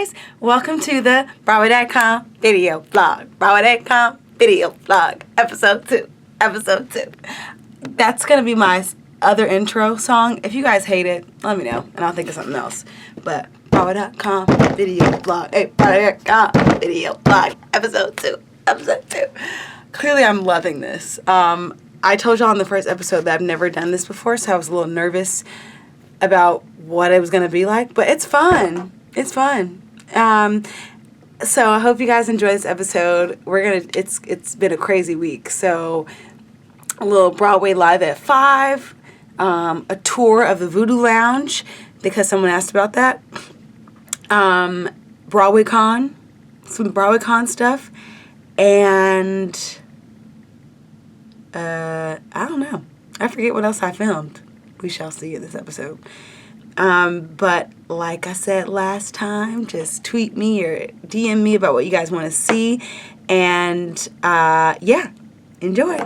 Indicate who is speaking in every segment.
Speaker 1: guys, welcome to the Broadway.com video vlog. Broadway.com video vlog, episode 2. That's going to be my other intro song. If you guys hate it, let me know, and I'll think of something else. But Broadway.com video vlog, Broadway.com video vlog, episode 2. Clearly, I'm loving this. I told y'all in the first episode that I've never done this before, so I was a little nervous about what it was going to be like, but it's fun. It's fun. So I hope you guys enjoy this episode. It's been a crazy week. So a little Broadway Live at 5, a tour of the Voodoo Lounge because someone asked about that. BroadwayCon, some BroadwayCon stuff, and I don't know. I forget what else I filmed. We shall see in this episode. But like I said last time, just tweet me or DM me about what you guys want to see. And yeah, enjoy.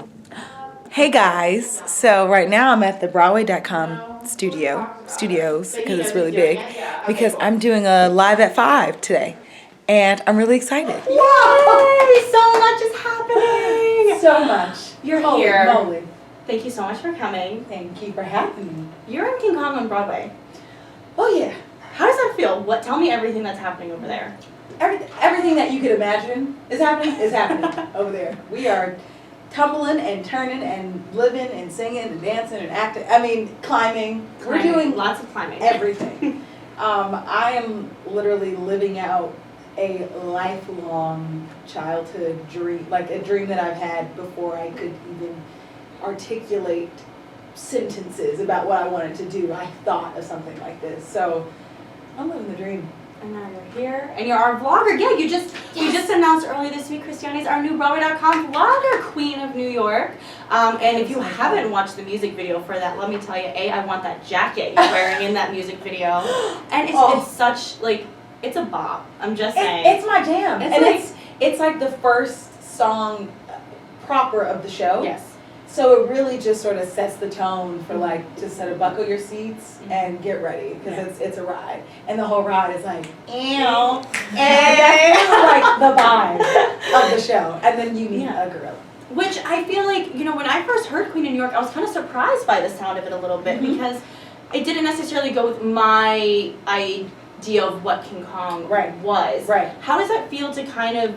Speaker 1: Hey guys, so right now I'm at the Broadway.com studios, because it's really big, because I'm doing a Live at 5 today. And I'm really excited.
Speaker 2: Yay! So much is happening!
Speaker 1: So much.
Speaker 2: You're
Speaker 1: Holy
Speaker 2: here.
Speaker 1: moly.
Speaker 2: Thank you so much for coming.
Speaker 1: Thank you for having me.
Speaker 2: You're in King Kong on Broadway.
Speaker 1: Oh yeah.
Speaker 2: How does that feel? Tell me everything that's happening over there.
Speaker 1: Everything that you could imagine is happening over there. We are tumbling and turning and living and singing and dancing and acting. I mean, climbing. We're doing
Speaker 2: lots of climbing.
Speaker 1: Everything. I am literally living out a lifelong childhood dream, like a dream that I've had before I could even articulate sentences about what I wanted to do. I thought of something like this. So I'm living the dream.
Speaker 2: And now you're here, and you're our vlogger. Yeah, we just announced earlier this week, Christiani's our new Broadway.com vlogger, Queen of New York. And if you haven't watched the music video for that, let me tell you, I want that jacket you're wearing in that music video. And it's such, like, it's a bop. I'm just saying.
Speaker 1: It's my jam. It's like the first song proper of the show.
Speaker 2: Yes.
Speaker 1: So it really just sort of sets the tone for like, just sort of buckle your seats and get ready, because it's a ride. And the whole ride is like, ew. And that's like the vibe of the show. And then you meet a gorilla.
Speaker 2: Which I feel like, when I first heard Queen of New York, I was kind of surprised by the sound of it a little bit, because it didn't necessarily go with my idea of what King Kong was.
Speaker 1: Right.
Speaker 2: How does that feel to kind of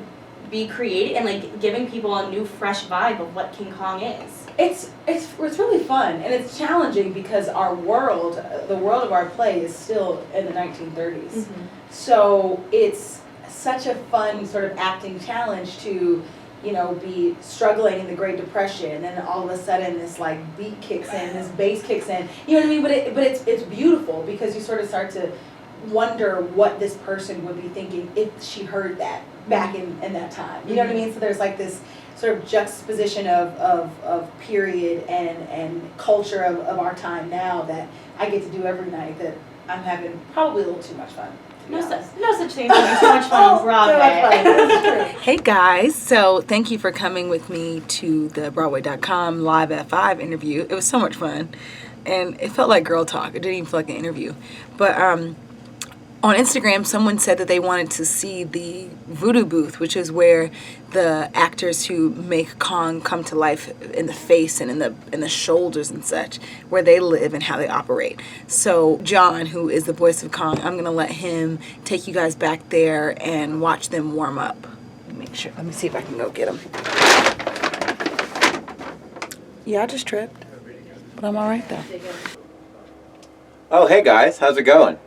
Speaker 2: be creating and like giving people a new fresh vibe of what King Kong is?
Speaker 1: It's really fun, and it's challenging because our world, the world of our play, is still in the 1930s. So it's such a fun sort of acting challenge to, be struggling in the Great Depression, and then all of a sudden this like beat kicks in, this bass kicks in. You know what I mean? But it's beautiful, because you sort of start to wonder what this person would be thinking if she heard that back in that time. You know what I mean? So there's like this sort of juxtaposition of period and culture of our time now that I get to do every night, that I'm having probably a little too much fun.
Speaker 2: No such thing as having too much fun on Broadway.
Speaker 1: Hey guys, so thank you for coming with me to the Broadway.com Live at 5 interview. It was so much fun, and it felt like girl talk. It didn't even feel like an interview. But on Instagram, someone said that they wanted to see the Voodoo booth, which is where the actors who make Kong come to life in the face and in the shoulders and such, where they live and how they operate. So John, who is the voice of Kong, I'm gonna let him take you guys back there and watch them warm up. Let me see if I can go get him. Yeah, I just tripped, but I'm all right though.
Speaker 3: Oh, hey guys, how's it going?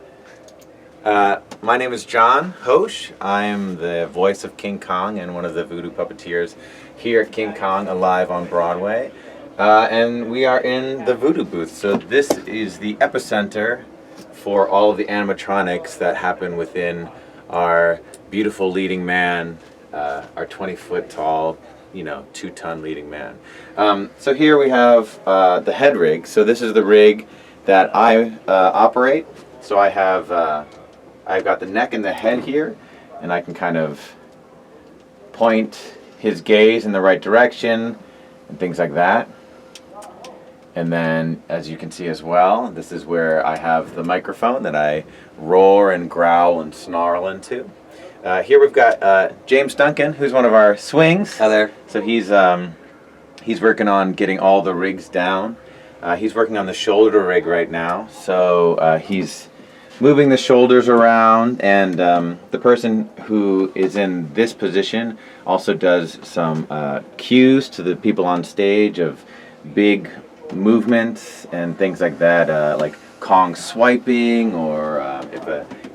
Speaker 3: My name is John Hoche. I am the voice of King Kong and one of the voodoo puppeteers here at King Kong Alive on Broadway. And we are in the Voodoo booth. So this is the epicenter for all of the animatronics that happen within our beautiful leading man, our 20-foot tall, 2-ton leading man. So here we have the head rig. So this is the rig that I operate. So I have I've got the neck and the head here, and I can kind of point his gaze in the right direction and things like that. And then, as you can see as well, this is where I have the microphone that I roar and growl and snarl into. Here we've got James Duncan, who's one of our swings.
Speaker 4: Hi there.
Speaker 3: So he's working on getting all the rigs down. He's working on the shoulder rig right now. So he's moving the shoulders around, and the person who is in this position also does some cues to the people on stage of big movements and things like that, like Kong swiping, or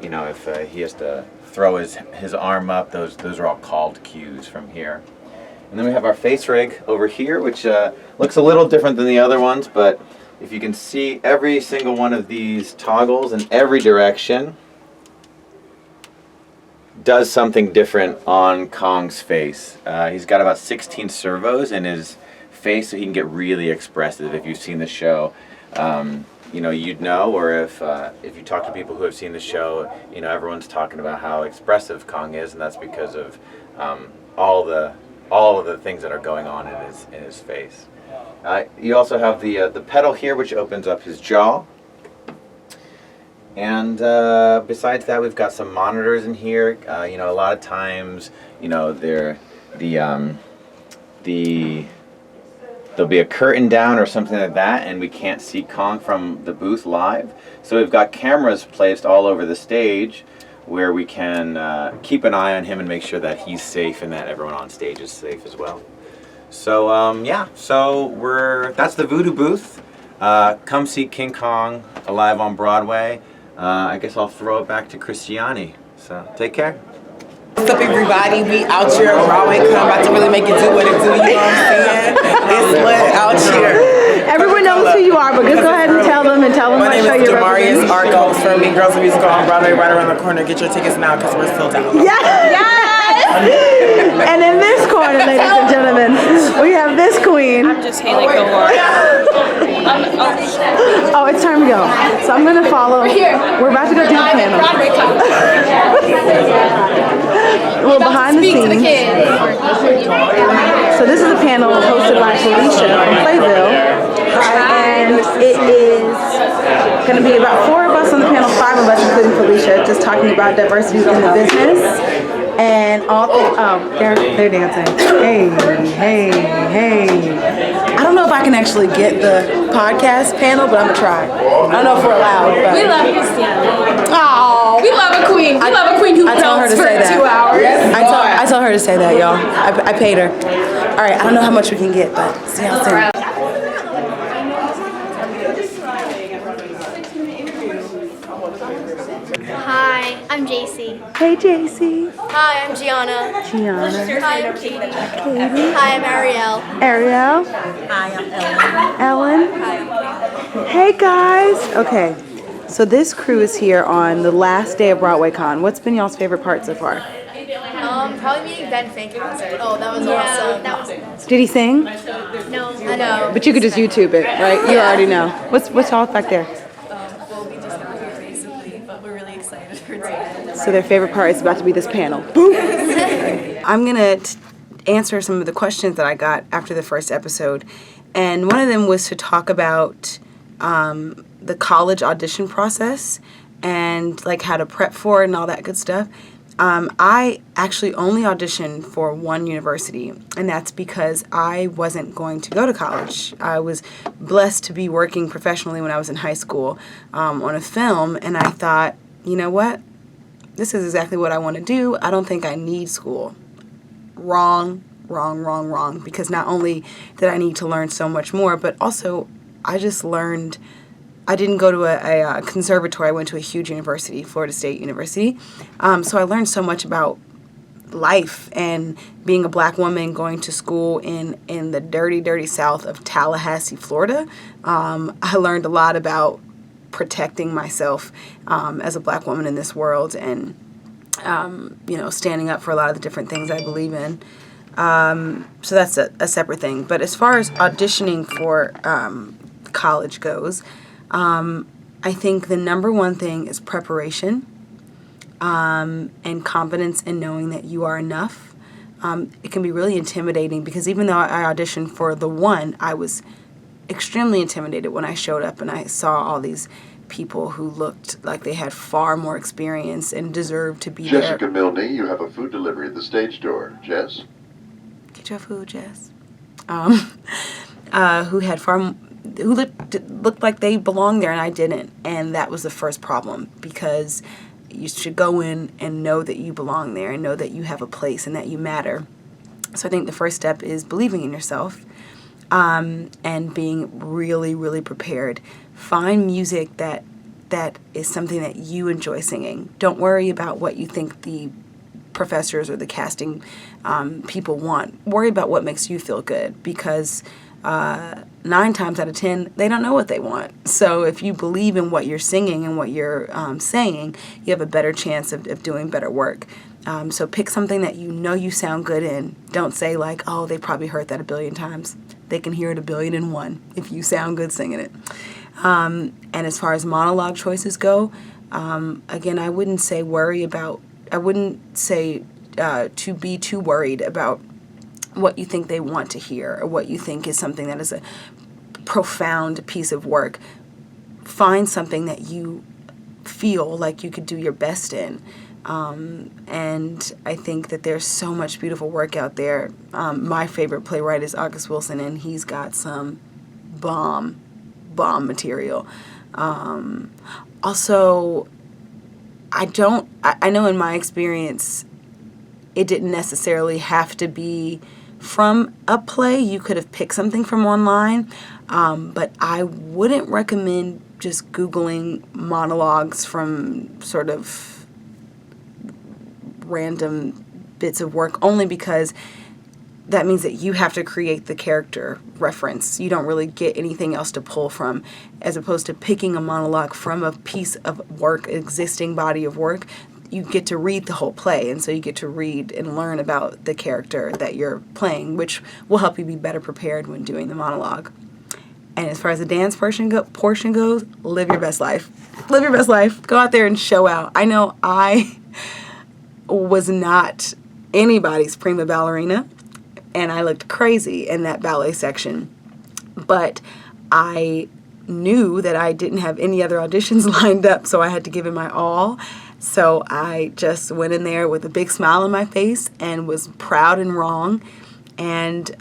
Speaker 3: if he has to throw his arm up. Those are all called cues from here. And then we have our face rig over here, which looks a little different than the other ones, but if you can see, every single one of these toggles in every direction does something different on Kong's face. He's got about 16 servos in his face, so he can get really expressive. If you've seen the show, you'd know, or if you talk to people who have seen the show, everyone's talking about how expressive Kong is, and that's because of all of the things that are going on in his face. You also have the pedal here, which opens up his jaw. And besides that, we've got some monitors in here. A lot of times, there'll be a curtain down or something like that, and we can't see Kong from the booth live. So we've got cameras placed all over the stage where we can keep an eye on him and make sure that he's safe and that everyone on stage is safe as well. So that's the Voodoo booth. Come see King Kong live on Broadway. I guess I'll throw it back to Christiani. So take care.
Speaker 5: What's up, everybody? We out here at BroadwayCon, about to really make it do what it do, you know what I'm saying? It's lit out here.
Speaker 6: Everyone knows who you are, but just go ahead and tell them
Speaker 5: My name is Jamarius Argos from Mean Girls Musical on Broadway, right around the corner. Get your tickets now because we're sold out.
Speaker 6: Yes! And in this corner, ladies and gentlemen, we have this queen.
Speaker 7: I'm just Haley Gilmore.
Speaker 6: Oh, it's time to go. So I'm going to follow. We're about to go do the panel. Well, behind the scenes. So this is a panel hosted by Felicia from Playville. And it is going to be about 4 of us on the panel, 5 of us, including Felicia, just talking about diversity in the business. And all they're dancing. Hey. I don't know if I can actually get the podcast panel, but I'm gonna try. I don't know if we're allowed. But.
Speaker 7: We love Christiani.
Speaker 6: Oh,
Speaker 7: We love a queen. We love a queen who counts for 2 hours.
Speaker 6: I told her to say that, y'all. I paid her. All right, I don't know how much we can get, but see y'all soon.
Speaker 8: Hi, I'm JC.
Speaker 6: Hey, JC.
Speaker 8: Hi, I'm Gianna.
Speaker 6: Gianna.
Speaker 8: Hi, I'm Katie. Hi, I'm Ariel.
Speaker 6: Ariel.
Speaker 8: Hi, I'm
Speaker 6: Ellen.
Speaker 8: Hi,
Speaker 6: Hey, guys. Okay, so this crew is here on the last day of BroadwayCon. What's been y'all's favorite part so far?
Speaker 8: Probably meeting Ben Fink concert. Oh, that was awesome. That was
Speaker 6: Did he sing?
Speaker 8: no. I know.
Speaker 6: But you could just YouTube it, right? You already know. What's y'all back there?
Speaker 9: Well, we just got here recently, but we're really excited for today.
Speaker 6: So their favorite part is about to be this panel. Boom. I'm gonna answer some of the questions that I got after the first episode, and one of them was to talk about the college audition process and like how to prep for it and all that good stuff. I actually only auditioned for one university, and that's because I wasn't going to go to college. I was blessed to be working professionally when I was in high school on a film, and I thought, you know what? This is exactly what I want to do. I don't think I need school. Wrong, because not only did I need to learn so much more, but also I just learned. I didn't go to a conservatory. I went to a huge university, Florida State University. So I learned so much about life and being a black woman going to school in the dirty South of Tallahassee, Florida. I learned a lot about protecting myself as a black woman in this world and, standing up for a lot of the different things I believe in. So that's a separate thing. But as far as auditioning for college goes, I think the number one thing is preparation and confidence in knowing that you are enough. It can be really intimidating because even though I auditioned for the one, I was extremely intimidated when I showed up and I saw all these people who looked like they had far more experience and deserved to be
Speaker 4: Jessica
Speaker 6: there.
Speaker 4: Milne, you have a food delivery at the stage door. Jess?
Speaker 6: Get your food, Jess. Who had who looked like they belonged there and I didn't. And that was the first problem, because you should go in and know that you belong there and know that you have a place and that you matter. So I think the first step is believing in yourself, and being really, really prepared. Find music that is something that you enjoy singing. Don't worry about what you think the professors or the casting people want. Worry about what makes you feel good, because 9 times out of 10, they don't know what they want. So if you believe in what you're singing and what you're saying, you have a better chance of doing better work. So pick something that you know you sound good in. Don't say like, oh, they probably heard that 1 billion times. They can hear it 1,000,000,001 if you sound good singing it. And as far as monologue choices go, again, I wouldn't say to be too worried about what you think they want to hear or what you think is something that is a profound piece of work. Find something that you feel like you could do your best in. And I think that there's so much beautiful work out there. My favorite playwright is August Wilson, and he's got some bomb material. Also, I know in my experience, it didn't necessarily have to be from a play. You could have picked something from online, but I wouldn't recommend just Googling monologues from sort of random bits of work, only because that means that you have to create the character reference. You don't really get anything else to pull from, as opposed to picking a monologue from a piece of work, existing body of work. You get to read the whole play, and so you get to read and learn about the character that you're playing, which will help you be better prepared when doing the monologue. And as far as the dance portion goes, live your best life. Live your best life. Go out there and show out. I know I was not anybody's prima ballerina, and I looked crazy in that ballet section, but I knew that I didn't have any other auditions lined up, so I had to give it my all. So I just went in there with a big smile on my face and was proud and wrong, and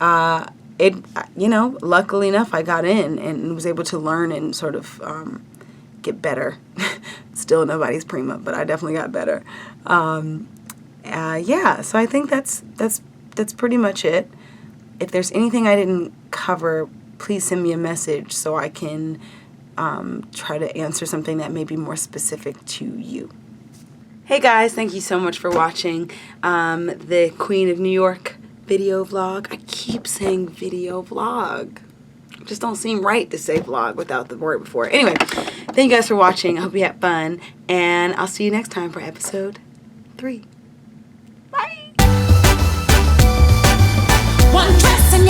Speaker 6: luckily enough, I got in and was able to learn and sort of get better. Still nobody's prima, but I definitely got better. So I think that's pretty much it. If there's anything I didn't cover, please send me a message so I can try to answer something that may be more specific to you. Hey guys, thank you so much for watching the Queen of New York video vlog. I keep saying video vlog. It just don't seem right to say vlog without the word before. Anyway, thank you guys for watching. I hope you had fun, and I'll see you next time for episode 3. Bye!
Speaker 10: One dress and